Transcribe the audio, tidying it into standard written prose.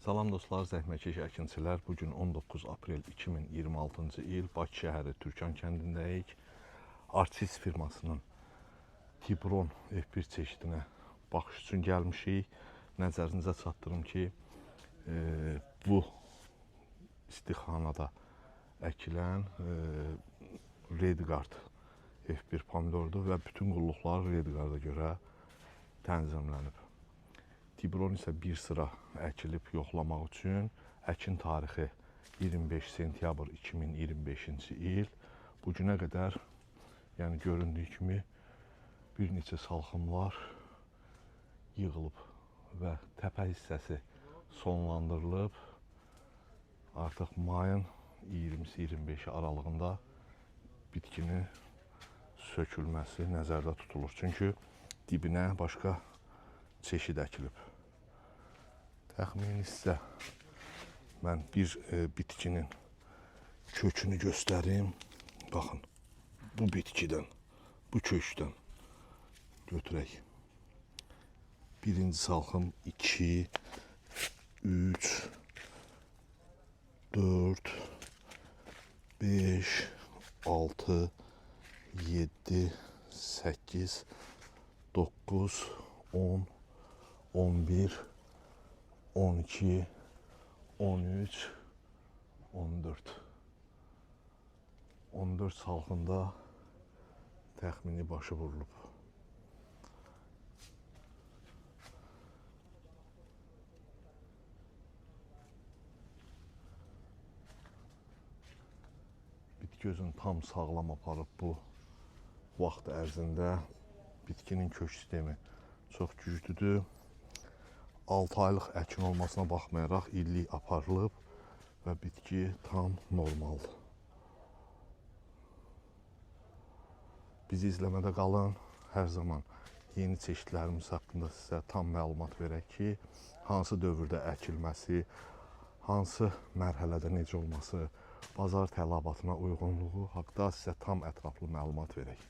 Salam dostlar, zəhmətkeş əkinçilər. Bugün 19 aprel 2026-cı il Bakı şəhəri Türkan kəndindəyik. Artis firmasının Tibron F1 çeşidinə baxış üçün gəlmişik. Nəzərinizə çatdırım ki, bu istixanada əkilən Redguard F1 pomidordur və bütün qulluqlar Redguarda görə tənzimlənib. Tibron isə bir sıra əkilib yoxlamaq üçün əkin tarixi 25 sentyabr 2025-ci il. Bugünə qədər, yəni göründüyü kimi bir neçə salxımlar yığılıb və təpə hissəsi sonlandırılıb. Artıq mayın 20-25 aralığında bitkinin sökülməsi nəzərdə tutulur. Çünki dibinə başqa çeşid əkilib. Təxmini sizə mən bir bitkinin kökünü göstərim. Baxın, bu bitkidən, bu kökdən götürək. Birinci salxım 2, 3, 4, 5, 6, 7, 8, 9, 10, 11, 12, 13, 14. 14 salxımda təxmini başı vurulub. Bitki özünü tam sağlam aparıb bu vaxt ərzində. Bitkinin kök sistemi çox güclüdür. 6 aylıq əkin olmasına baxmayaraq illik aparılıb və bitki tam normaldır. Bizi izləmədə qalın. Hər zaman yeni çeşidlərimiz haqqında sizə tam məlumat verək ki, hansı dövrdə əkilməsi, hansı mərhələdə necə olması, bazar tələbatına uyğunluğu haqqında sizə tam ətraflı məlumat verək.